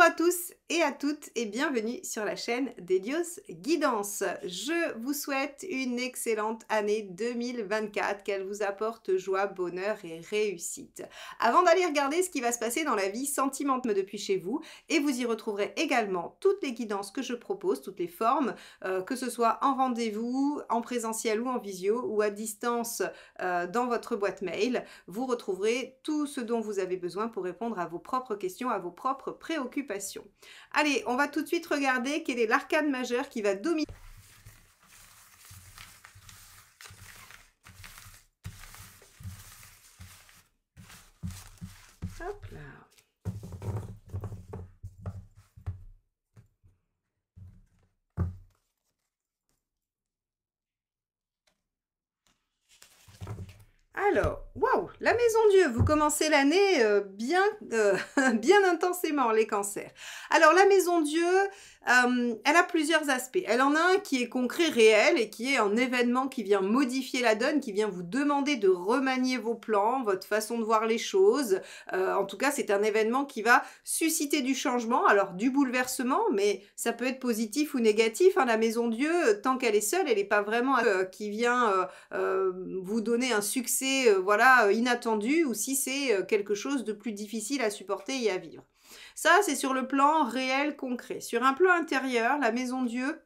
à tous et à toutes et bienvenue sur la chaîne d'Hélios Guidance. Je vous souhaite une excellente année 2024, qu'elle vous apporte joie, bonheur et réussite. Avant d'aller regarder ce qui va se passer dans la vie sentimentale depuis chez vous, et vous y retrouverez également toutes les guidances que je propose, toutes les formes, que ce soit en rendez-vous, en présentiel ou en visio ou à distance dans votre boîte mail. Vous retrouverez tout ce dont vous avez besoin pour répondre à vos propres questions, à vos propres préoccupations. Allez, on va tout de suite regarder quel est l'arcane majeur qui va dominer. Hop là. Alors, waouh, la maison Dieu, vous commencez l'année bien intensément, les cancers. Alors, la maison Dieu, elle a plusieurs aspects. Elle en a un qui est concret, réel, et qui est un événement qui vient modifier la donne, qui vient vous demander de remanier vos plans, votre façon de voir les choses. En tout cas, c'est un événement qui va susciter du changement, alors du bouleversement, mais ça peut être positif ou négatif. Hein. La maison Dieu, tant qu'elle est seule, elle n'est pas vraiment qui vient vous donner un succès voilà, inattendu, ou si c'est quelque chose de plus difficile à supporter et à vivre. Ça, c'est sur le plan réel, concret. Sur un plan intérieur, la maison Dieu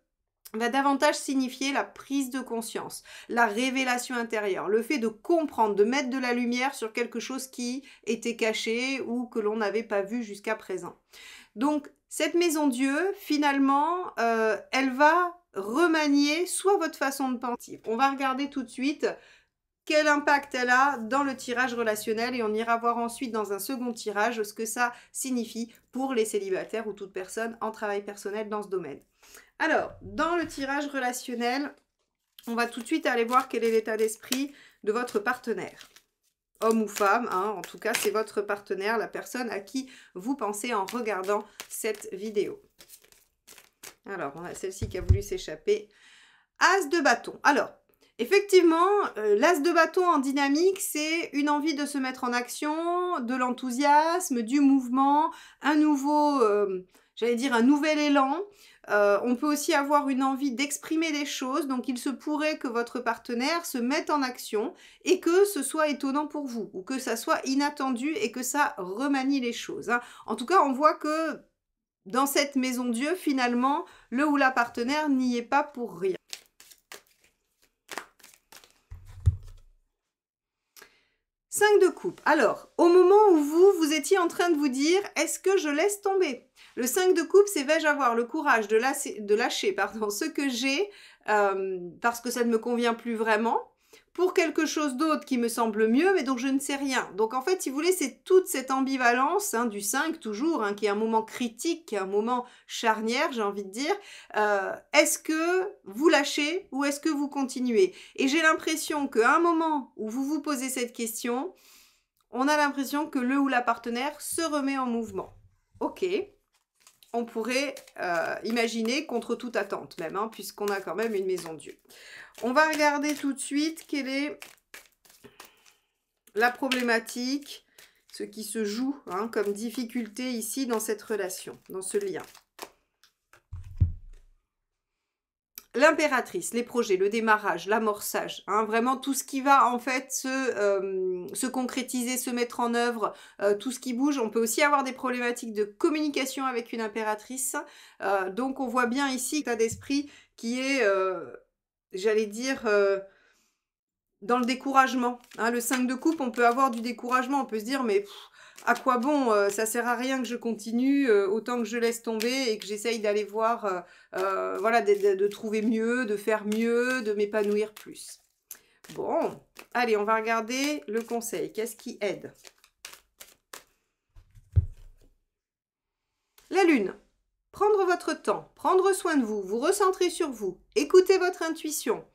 va davantage signifier la prise de conscience, la révélation intérieure, le fait de comprendre, de mettre de la lumière sur quelque chose qui était caché ou que l'on n'avait pas vu jusqu'à présent. Donc, cette maison Dieu, finalement, elle va remanier soit votre façon de penser. On va regarder tout de suite quel impact elle a dans le tirage relationnel, et on ira voir ensuite dans un second tirage ce que ça signifie pour les célibataires ou toute personne en travail personnel dans ce domaine. Alors, dans le tirage relationnel, on va tout de suite aller voir quel est l'état d'esprit de votre partenaire. Homme ou femme, hein, en tout cas c'est votre partenaire, la personne à qui vous pensez en regardant cette vidéo. Alors, on a celle-ci qui a voulu s'échapper. As de bâton. Alors, effectivement, l'as de bâton en dynamique, c'est une envie de se mettre en action, de l'enthousiasme, du mouvement, un nouveau, j'allais dire un nouvel élan. On peut aussi avoir une envie d'exprimer des choses, donc il se pourrait que votre partenaire se mette en action et que ce soit étonnant pour vous, ou que ça soit inattendu et que ça remanie les choses. Hein. En tout cas, on voit que dans cette maison Dieu, finalement, le ou la partenaire n'y est pas pour rien. 5 de coupe. Alors, au moment où vous étiez en train de vous dire, est-ce que je laisse tomber? Le 5 de coupe, c'est vais-je avoir le courage de lâcher ce que j'ai parce que ça ne me convient plus vraiment, pour quelque chose d'autre qui me semble mieux, mais dont je ne sais rien. Donc en fait, si vous voulez, c'est toute cette ambivalence hein, du 5 toujours, hein, qui est un moment critique, qui est un moment charnière, j'ai envie de dire. Est-ce que vous lâchez ou est-ce que vous continuez? Et j'ai l'impression qu'à un moment où vous vous posez cette question, on a l'impression que le ou la partenaire se remet en mouvement. Ok, on pourrait imaginer contre toute attente même, hein, puisqu'on a quand même une maison Dieu. On va regarder tout de suite quelle est la problématique, ce qui se joue hein, comme difficulté ici dans cette relation, dans ce lien. L'impératrice, les projets, le démarrage, l'amorçage, hein, vraiment tout ce qui va en fait se concrétiser, se mettre en œuvre, tout ce qui bouge. On peut aussi avoir des problématiques de communication avec une impératrice. Donc on voit bien ici l'état d'esprit qui est, j'allais dire, dans le découragement. Hein. Le 5 de coupe, on peut avoir du découragement, on peut se dire mais à quoi bon, ça sert à rien que je continue, autant que je laisse tomber et que j'essaye d'aller voir, voilà, de trouver mieux, de faire mieux, de m'épanouir plus. Bon, allez, on va regarder le conseil. Qu'est-ce qui aide? La lune. Prendre votre temps, prendre soin de vous, vous recentrer sur vous, écouter votre intuition.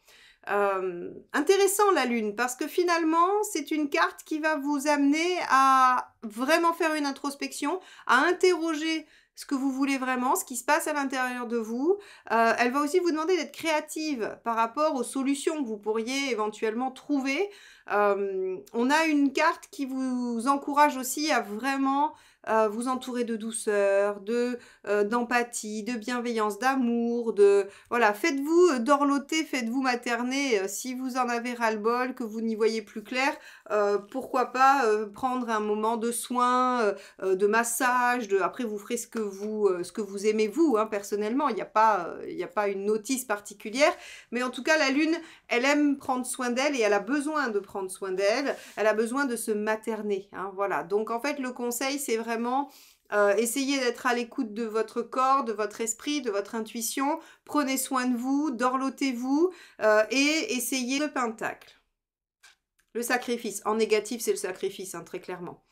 Intéressant la lune parce que finalement c'est une carte qui va vous amener à vraiment faire une introspection, à interroger ce que vous voulez vraiment, ce qui se passe à l'intérieur de vous. Elle va aussi vous demander d'être créative par rapport aux solutions que vous pourriez éventuellement trouver. On a une carte qui vous encourage aussi à vraiment vous entourer de douceur, d'empathie, de bienveillance, d'amour, voilà, faites-vous dorloter, faites-vous materner, si vous en avez ras-le-bol, que vous n'y voyez plus clair, pourquoi pas prendre un moment de soin, de massage, après vous ferez ce que vous aimez vous, hein, personnellement, il n'y a pas une notice particulière, mais en tout cas la lune, elle aime prendre soin d'elle et elle a besoin de prendre soin d'elle, elle a besoin de se materner, hein, voilà. Donc en fait le conseil c'est vraiment essayez d'être à l'écoute de votre corps, de votre esprit, de votre intuition, prenez soin de vous, dorlotez-vous et essayez le pentacle. Le sacrifice, en négatif c'est le sacrifice, hein, très clairement.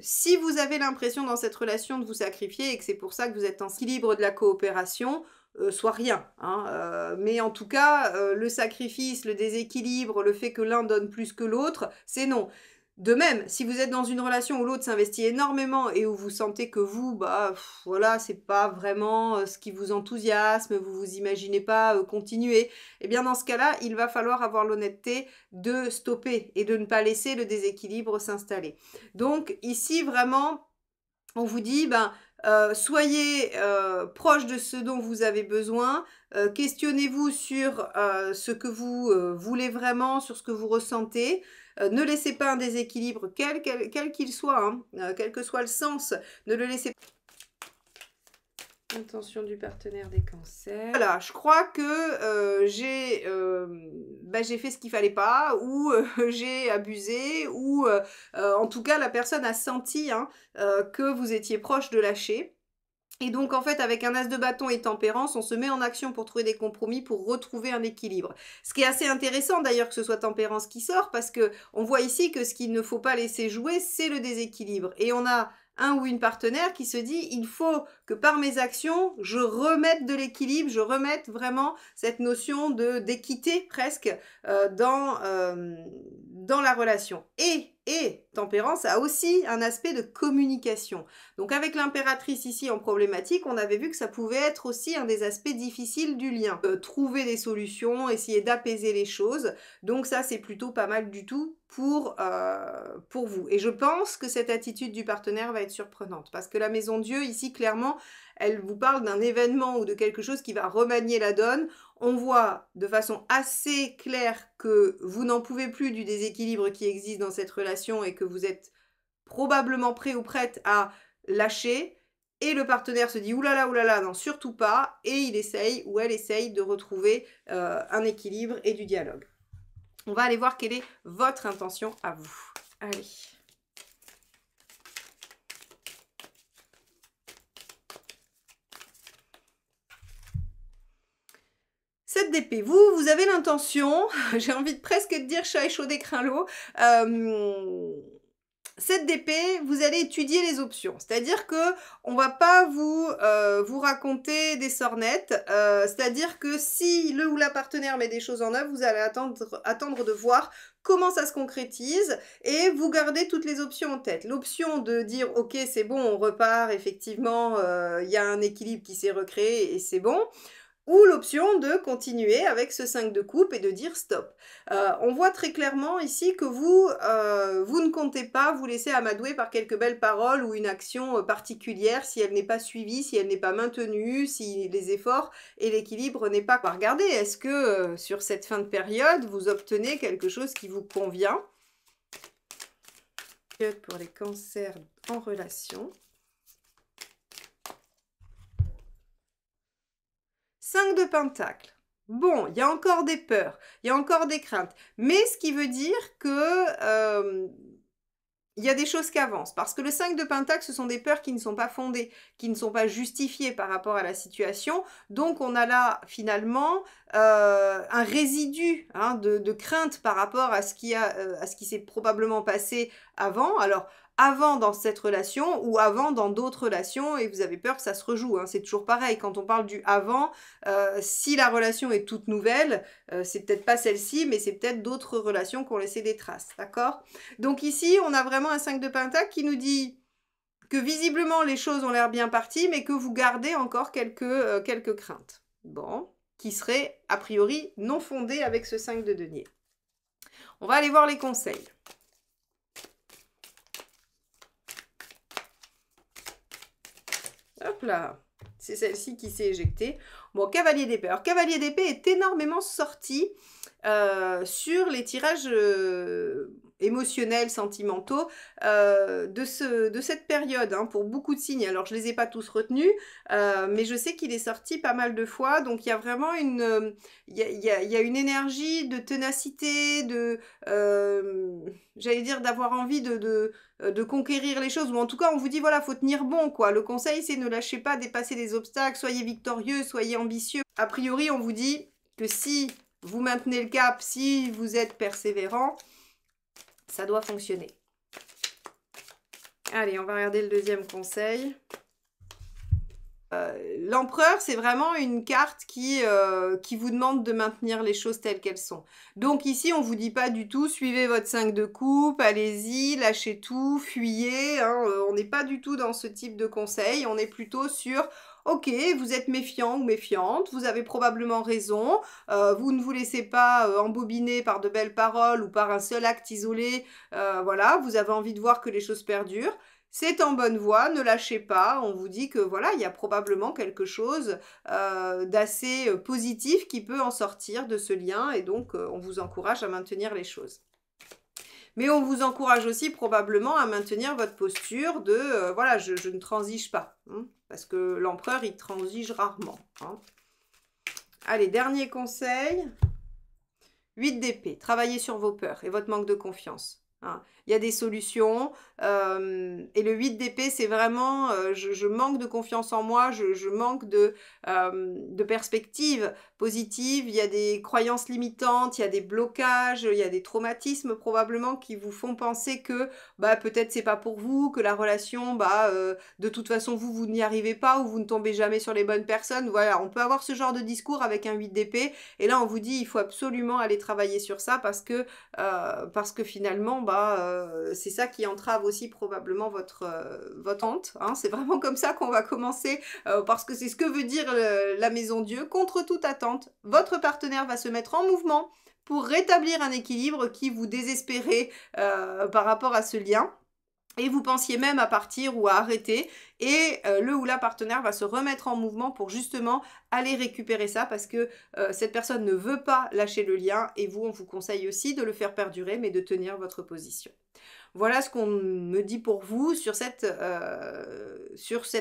Si vous avez l'impression dans cette relation de vous sacrifier et que c'est pour ça que vous êtes en équilibre de la coopération, soit rien. Hein, mais en tout cas, le sacrifice, le déséquilibre, le fait que l'un donne plus que l'autre, c'est non. De même, si vous êtes dans une relation où l'autre s'investit énormément et où vous sentez que vous, voilà, c'est pas vraiment ce qui vous enthousiasme, vous vous imaginez pas continuer, eh bien dans ce cas-là, il va falloir avoir l'honnêteté de stopper et de ne pas laisser le déséquilibre s'installer. Donc ici, vraiment, on vous dit, soyez proche de ce dont vous avez besoin, questionnez-vous sur ce que vous voulez vraiment, sur ce que vous ressentez, ne laissez pas un déséquilibre, quel qu'il soit, hein, quel que soit le sens, ne le laissez pas. Intention du partenaire des cancers. Voilà, je crois que j'ai fait ce qu'il fallait pas, ou j'ai abusé, ou en tout cas la personne a senti que vous étiez proche de lâcher. Et donc, en fait, avec un as de bâton et tempérance, on se met en action pour trouver des compromis, pour retrouver un équilibre. Ce qui est assez intéressant, d'ailleurs, que ce soit tempérance qui sort, parce que on voit ici que ce qu'il ne faut pas laisser jouer, c'est le déséquilibre. Et on a un ou une partenaire qui se dit, il faut que par mes actions, je remette de l'équilibre, je remette vraiment cette notion d'équité presque dans la relation. Et tempérance a aussi un aspect de communication. Donc avec l'impératrice ici en problématique, on avait vu que ça pouvait être aussi un des aspects difficiles du lien. Trouver des solutions, essayer d'apaiser les choses. Donc ça, c'est plutôt pas mal du tout pour vous. Et je pense que cette attitude du partenaire va être surprenante. Parce que la maison Dieu, ici, clairement, elle vous parle d'un événement ou de quelque chose qui va remanier la donne. On voit de façon assez claire que vous n'en pouvez plus du déséquilibre qui existe dans cette relation et que vous êtes probablement prêt ou prête à lâcher. Et le partenaire se dit oulala, non, surtout pas. Et il essaye ou elle essaye de retrouver un équilibre et du dialogue. On va aller voir quelle est votre intention à vous. Allez. Cette d'épée, vous avez l'intention, j'ai envie de presque de dire chat échaudé craint l'eau, cette d'épée, vous allez étudier les options. C'est-à-dire que on va pas vous raconter des sornettes. C'est-à-dire que si le ou la partenaire met des choses en œuvre, vous allez attendre de voir comment ça se concrétise et vous gardez toutes les options en tête. L'option de dire ok c'est bon, on repart, effectivement, il y a un équilibre qui s'est recréé et c'est bon. Ou l'option de continuer avec ce 5 de coupe et de dire stop. On voit très clairement ici que vous ne comptez pas vous laisser amadouer par quelques belles paroles ou une action particulière si elle n'est pas suivie, si elle n'est pas maintenue, si les efforts et l'équilibre n'est pas... Regardez, est-ce que sur cette fin de période, vous obtenez quelque chose qui vous convient? Pour les cancers en relation. 5 de pentacle. Bon, il y a encore des peurs, il y a encore des craintes. Mais ce qui veut dire que il y a des choses qui avancent. Parce que le 5 de pentacle, ce sont des peurs qui ne sont pas fondées, qui ne sont pas justifiées par rapport à la situation. Donc, on a là, finalement, un résidu de crainte par rapport à ce qui s'est probablement passé avant. Alors, avant dans cette relation ou avant dans d'autres relations et vous avez peur que ça se rejoue. C'est toujours pareil, quand on parle du avant, si la relation est toute nouvelle, c'est peut-être pas celle-ci, mais c'est peut-être d'autres relations qui ont laissé des traces, d'accord? Donc ici, on a vraiment un 5 de pentacle qui nous dit que visiblement les choses ont l'air bien parties, mais que vous gardez encore quelques craintes. Bon, qui seraient a priori non fondées avec ce 5 de denier. On va aller voir les conseils. Hop là. C'est celle-ci qui s'est éjectée. Bon, cavalier d'épée. Alors, cavalier d'épée est énormément sorti sur les tirages émotionnels, sentimentaux de cette période, hein, pour beaucoup de signes. Alors, je ne les ai pas tous retenus, mais je sais qu'il est sorti pas mal de fois. Donc, il y a vraiment une, il y a une énergie de ténacité, j'allais dire, d'avoir envie de conquérir les choses, ou en tout cas on vous dit voilà, faut tenir bon quoi. Le conseil c'est ne lâchez pas, dépassez les obstacles, soyez victorieux, soyez ambitieux. A priori on vous dit que si vous maintenez le cap, si vous êtes persévérant, ça doit fonctionner. Allez, on va regarder le deuxième conseil. L'empereur, c'est vraiment une carte qui vous demande de maintenir les choses telles qu'elles sont. Donc ici, on ne vous dit pas du tout, suivez votre 5 de coupe, allez-y, lâchez tout, fuyez. Hein, on n'est pas du tout dans ce type de conseil. On est plutôt sur, ok, vous êtes méfiant ou méfiante, vous avez probablement raison, vous ne vous laissez pas embobiner par de belles paroles ou par un seul acte isolé. Voilà, vous avez envie de voir que les choses perdurent. C'est en bonne voie, ne lâchez pas. On vous dit que voilà, il y a probablement quelque chose d'assez positif qui peut en sortir de ce lien et donc on vous encourage à maintenir les choses. Mais on vous encourage aussi probablement à maintenir votre posture de voilà, je ne transige pas. Hein, parce que l'empereur, il transige rarement. Hein. Allez, dernier conseil. 8 d'épée. Travaillez sur vos peurs et votre manque de confiance. Hein. Il y a des solutions et le 8 d'épée c'est vraiment je manque de confiance en moi, je manque de perspectives positives, il y a des croyances limitantes, il y a des blocages, il y a des traumatismes probablement qui vous font penser que bah, peut-être c'est pas pour vous, que la relation de toute façon vous n'y arrivez pas ou vous ne tombez jamais sur les bonnes personnes. Voilà, on peut avoir ce genre de discours avec un 8 d'épée et là on vous dit il faut absolument aller travailler sur ça parce que finalement c'est ça qui entrave aussi probablement votre honte. Hein. C'est vraiment comme ça qu'on va commencer parce que c'est ce que veut dire la Maison Dieu. Contre toute attente, votre partenaire va se mettre en mouvement pour rétablir un équilibre qui vous désespérait par rapport à ce lien. Et vous pensiez même à partir ou à arrêter et le ou la partenaire va se remettre en mouvement pour justement aller récupérer ça parce que cette personne ne veut pas lâcher le lien et vous, on vous conseille aussi de le faire perdurer mais de tenir votre position. Voilà ce qu'on me dit pour vous sur cette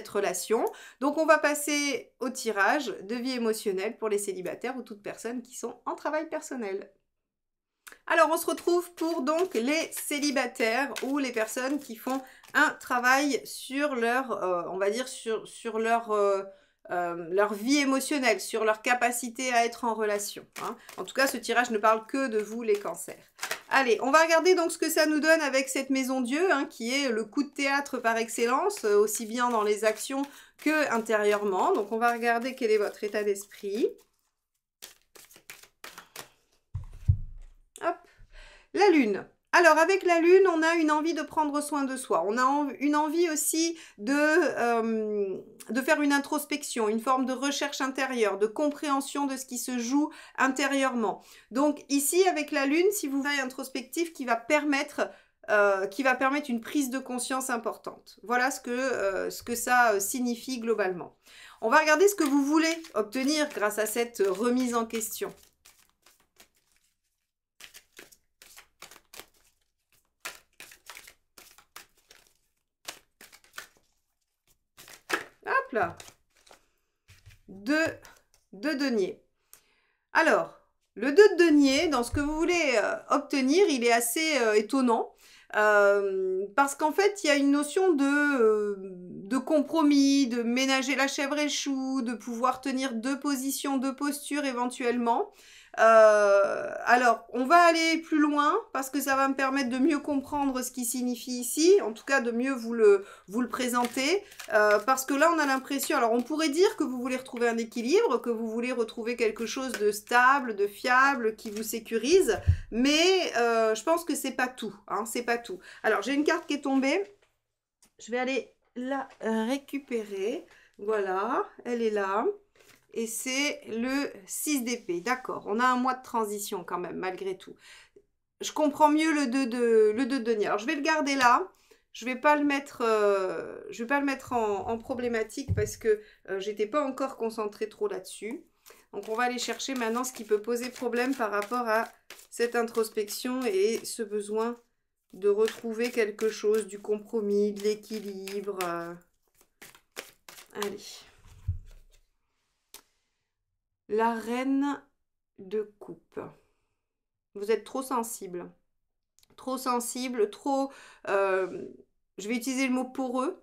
relation. Donc on va passer au tirage de vie émotionnelle pour les célibataires ou toutes personnes qui sont en travail personnel. Alors, on se retrouve pour donc les célibataires ou les personnes qui font un travail sur leur, on va dire, sur leur vie émotionnelle, sur leur capacité à être en relation. Hein. En tout cas, ce tirage ne parle que de vous, les cancers. Allez, on va regarder donc ce que ça nous donne avec cette Maison Dieu, hein, qui est le coup de théâtre par excellence, aussi bien dans les actions que intérieurement. Donc, on va regarder quel est votre état d'esprit. Hop, la lune. Alors, avec la lune, on a une envie de prendre soin de soi. On a une envie aussi de faire une introspection, une forme de recherche intérieure, de compréhension de ce qui se joue intérieurement. Donc, ici, avec la lune, si vous avez introspectif qui va permettre une prise de conscience importante. Voilà ce que ça signifie globalement. On va regarder ce que vous voulez obtenir grâce à cette remise en question. Hop là. Deux deniers. Alors, le 2 de denier, dans ce que vous voulez obtenir, il est assez étonnant. Parce qu'en fait, il y a une notion de compromis, de ménager la chèvre et le chou, de pouvoir tenir deux positions, deux postures éventuellement. Alors, on va aller plus loin parce que ça va me permettre de mieux comprendre ce qui signifie ici, en tout cas de mieux vous le présenter, parce que là on a l'impression, alors on pourrait dire que vous voulez retrouver un équilibre, que vous voulez retrouver quelque chose de stable, de fiable, qui vous sécurise, mais je pense que c'est pas tout, hein, c'est pas tout. Alors j'ai une carte qui est tombée, je vais aller la récupérer, voilà, elle est là. Et c'est le 6 d'épée. D'accord, on a un mois de transition quand même, malgré tout. Je comprends mieux le 2 de denier. Alors, je vais le garder là. Je vais pas le mettre, en problématique parce que j'étais pas encore concentrée trop là-dessus. Donc on va aller chercher maintenant ce qui peut poser problème par rapport à cette introspection et ce besoin de retrouver quelque chose, du compromis, de l'équilibre. Allez. La reine de coupe. Vous êtes trop sensible. Trop sensible, trop... je vais utiliser le mot poreux.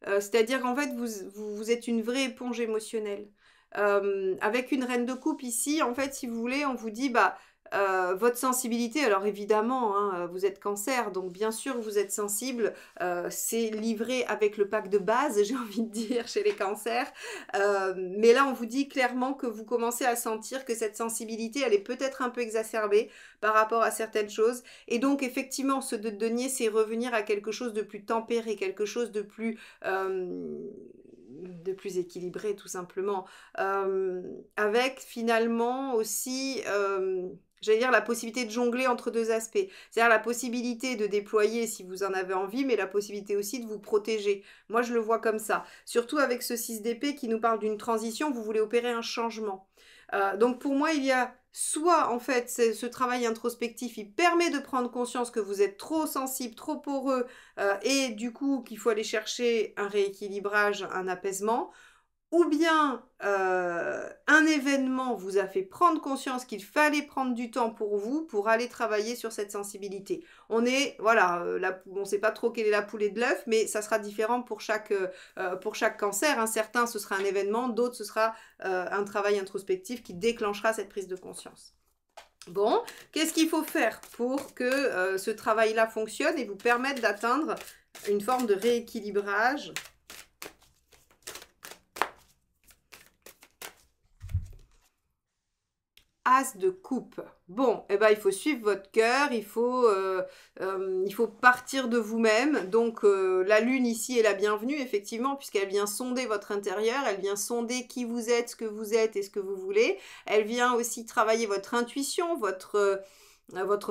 C'est-à-dire qu'en fait, vous êtes une vraie éponge émotionnelle. Avec une reine de coupe ici, en fait, si vous voulez, on vous dit, bah, votre sensibilité, alors évidemment, hein, vous êtes cancer, donc bien sûr vous êtes sensible, c'est livré avec le pack de base, j'ai envie de dire, chez les cancers, mais là on vous dit clairement que vous commencez à sentir que cette sensibilité, elle est peut-être un peu exacerbée par rapport à certaines choses, et donc effectivement, ce de denier, c'est revenir à quelque chose de plus tempéré, quelque chose de plus équilibré tout simplement, avec finalement aussi, j'allais dire, la possibilité de jongler entre deux aspects, c'est-à-dire la possibilité de déployer si vous en avez envie, mais la possibilité aussi de vous protéger. Moi je le vois comme ça, surtout avec ce 6 d'épée qui nous parle d'une transition, vous voulez opérer un changement. Donc pour moi il y a soit en fait ce travail introspectif, il permet de prendre conscience que vous êtes trop sensible, trop poreux, et du coup qu'il faut aller chercher un rééquilibrage, un apaisement, ou bien un événement vous a fait prendre conscience qu'il fallait prendre du temps pour vous, pour aller travailler sur cette sensibilité. On est, voilà, on ne sait pas trop quelle est la poule et de l'œuf, mais ça sera différent pour chaque cancer, hein. Certains, ce sera un événement, d'autres, ce sera un travail introspectif qui déclenchera cette prise de conscience. Bon, qu'est-ce qu'il faut faire pour que ce travail-là fonctionne et vous permette d'atteindre une forme de rééquilibrage ? As de coupe. Bon, eh ben, il faut suivre votre cœur, il faut partir de vous-même. Donc, la lune ici est la bienvenue, effectivement, puisqu'elle vient sonder votre intérieur, elle vient sonder qui vous êtes, ce que vous êtes et ce que vous voulez. Elle vient aussi travailler votre intuition, votre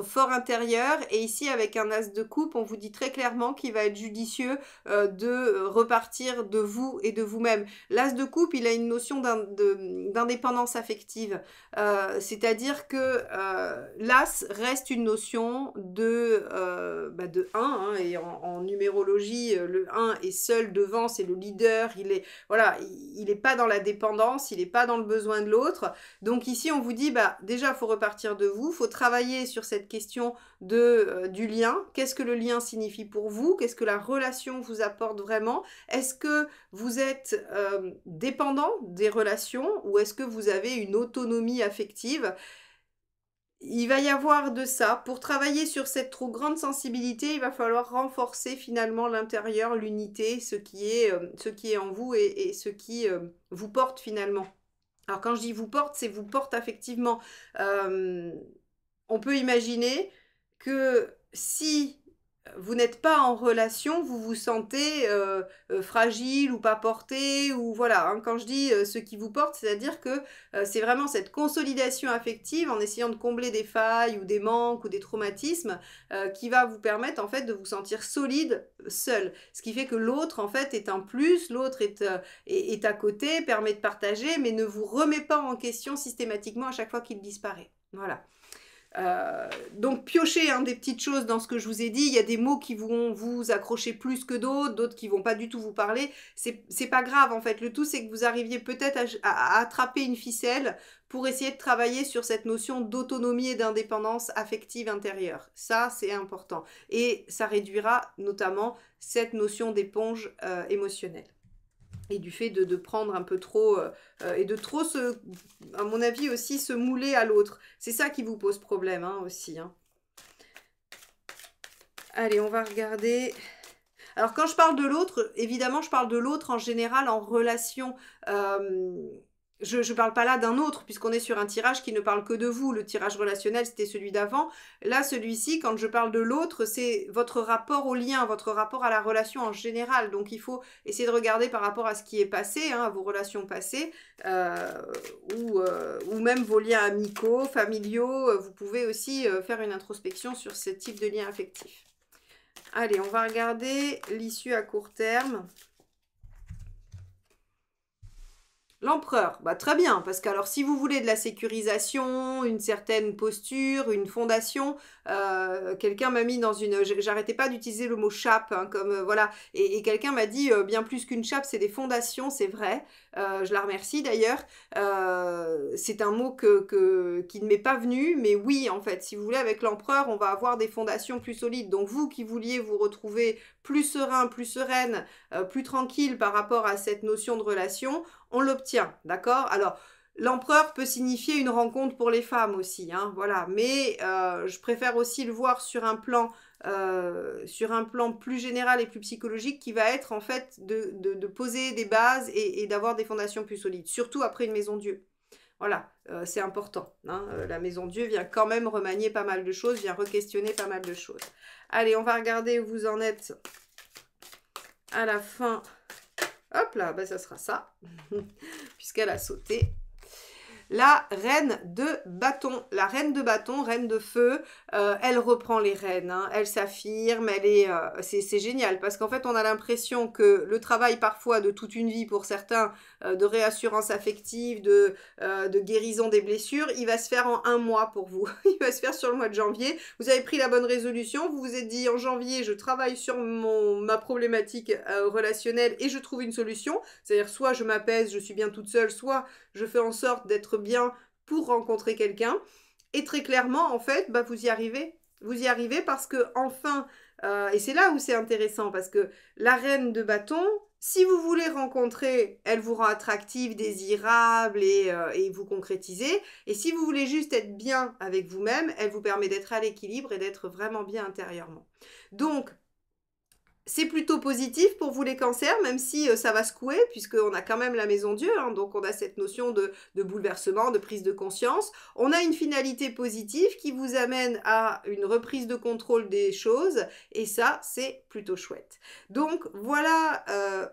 fort intérieur. Et ici, avec un as de coupe, on vous dit très clairement qu'il va être judicieux de repartir de vous et de vous-même. L'as de coupe, il a une notion d'indépendance affective. C'est-à-dire que l'as reste une notion de 1, hein, et en numérologie, le 1 est seul devant, c'est le leader, voilà, il n'est pas dans la dépendance, il n'est pas dans le besoin de l'autre. Donc ici, on vous dit, bah, déjà, il faut repartir de vous, il faut travailler sur cette question du lien. Qu'est-ce que le lien signifie pour vous? Qu'est-ce que la relation vous apporte vraiment? Est-ce que vous êtes dépendant des relations ou est-ce que vous avez une autonomie affective? Il va y avoir de ça. Pour travailler sur cette trop grande sensibilité, il va falloir renforcer finalement l'intérieur, l'unité, ce qui est en vous et ce qui vous porte finalement. Alors quand je dis vous porte, c'est vous porte affectivement. On peut imaginer que si vous n'êtes pas en relation, vous vous sentez fragile ou pas porté, ou voilà, hein. Quand je dis ce qui vous porte, c'est-à-dire que c'est vraiment cette consolidation affective en essayant de combler des failles ou des manques ou des traumatismes qui va vous permettre en fait de vous sentir solide seul. Ce qui fait que l'autre en fait est un plus, l'autre est à côté, permet de partager, mais ne vous remet pas en question systématiquement à chaque fois qu'il disparaît. Voilà. Donc piochez des petites choses dans ce que je vous ai dit. Il y a des mots qui vont vous accrocher plus que d'autres qui vont pas du tout vous parler. C'est pas grave en fait. Le tout c'est que vous arriviez peut-être à attraper une ficelle pour essayer de travailler sur cette notion d'autonomie et d'indépendance affective intérieure. Ça c'est important et ça réduira notamment cette notion d'éponge émotionnelle. Et du fait de prendre un peu trop, et de trop, à mon avis aussi, se mouler à l'autre. C'est ça qui vous pose problème hein, aussi. Hein. Allez, on va regarder. Alors quand je parle de l'autre, évidemment, je parle de l'autre en général en relation. Je ne parle pas là d'un autre, puisqu'on est sur un tirage qui ne parle que de vous. Le tirage relationnel, c'était celui d'avant. Là, celui-ci, quand je parle de l'autre, c'est votre rapport au lien, votre rapport à la relation en général. Donc, il faut essayer de regarder par rapport à ce qui est passé, hein, à vos relations passées, ou même vos liens amicaux, familiaux. Vous pouvez aussi faire une introspection sur ce type de lien affectif. Allez, on va regarder l'issue à court terme. L'empereur, bah, très bien, parce que alors si vous voulez de la sécurisation, une certaine posture, une fondation, quelqu'un m'a mis dans une... J'arrêtais pas d'utiliser le mot chape, hein, comme voilà, et quelqu'un m'a dit bien plus qu'une chape, c'est des fondations, c'est vrai, je la remercie d'ailleurs, c'est un mot qui ne m'est pas venu, mais oui, en fait, si vous voulez, avec l'empereur, on va avoir des fondations plus solides, donc vous qui vouliez vous retrouver plus serein, plus sereine, plus tranquille par rapport à cette notion de relation, on l'obtient, d'accord? Alors, l'empereur peut signifier une rencontre pour les femmes aussi, hein, voilà. Mais je préfère aussi le voir sur un plan plus général et plus psychologique qui va être en fait de poser des bases et d'avoir des fondations plus solides, surtout après une maison Dieu. Voilà, c'est important, hein. La maison Dieu vient quand même remanier pas mal de choses, vient re-questionner pas mal de choses. Allez, on va regarder où vous en êtes à la fin. Hop là, ben ça sera ça, puisqu'elle a sauté. La reine de bâton. La reine de bâton, reine de feu, elle reprend les rênes, hein, elle s'affirme, elle est, c'est génial parce qu'en fait on a l'impression que le travail parfois de toute une vie pour certains, de réassurance affective, de guérison des blessures, il va se faire en 1 mois pour vous. Il va se faire sur le mois de janvier. Vous avez pris la bonne résolution, vous vous êtes dit en janvier je travaille sur ma problématique relationnelle et je trouve une solution. C'est-à-dire soit je m'apaise, je suis bien toute seule, soit je fais en sorte d'être bien pour rencontrer quelqu'un. Et très clairement, en fait, bah, vous y arrivez. Vous y arrivez parce que, enfin, et c'est là où c'est intéressant, parce que la reine de bâton, si vous voulez rencontrer, elle vous rend attractive, désirable et vous concrétisez. Et si vous voulez juste être bien avec vous-même, elle vous permet d'être à l'équilibre et d'être vraiment bien intérieurement. Donc, c'est plutôt positif pour vous les cancers, même si ça va secouer, puisqu'on a quand même la maison Dieu, hein, donc on a cette notion de bouleversement, de prise de conscience. On a une finalité positive qui vous amène à une reprise de contrôle des choses, et ça, c'est plutôt chouette. Donc voilà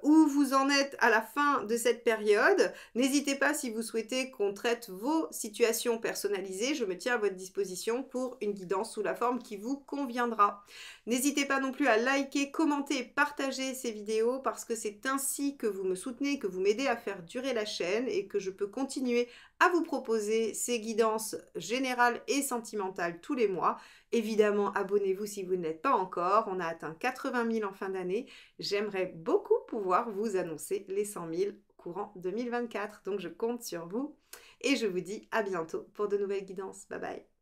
où vous en êtes à la fin de cette période. N'hésitez pas si vous souhaitez qu'on traite vos situations personnalisées, je me tiens à votre disposition pour une guidance sous la forme qui vous conviendra. N'hésitez pas non plus à liker, commenter et partager ces vidéos parce que c'est ainsi que vous me soutenez, que vous m'aidez à faire durer la chaîne et que je peux continuer à vous proposer ces guidances générales et sentimentales tous les mois. Évidemment, abonnez-vous si vous ne l'êtes pas encore. On a atteint 80 000 en fin d'année. J'aimerais beaucoup pouvoir vous annoncer les 100 000 courant 2024. Donc je compte sur vous et je vous dis à bientôt pour de nouvelles guidances. Bye bye.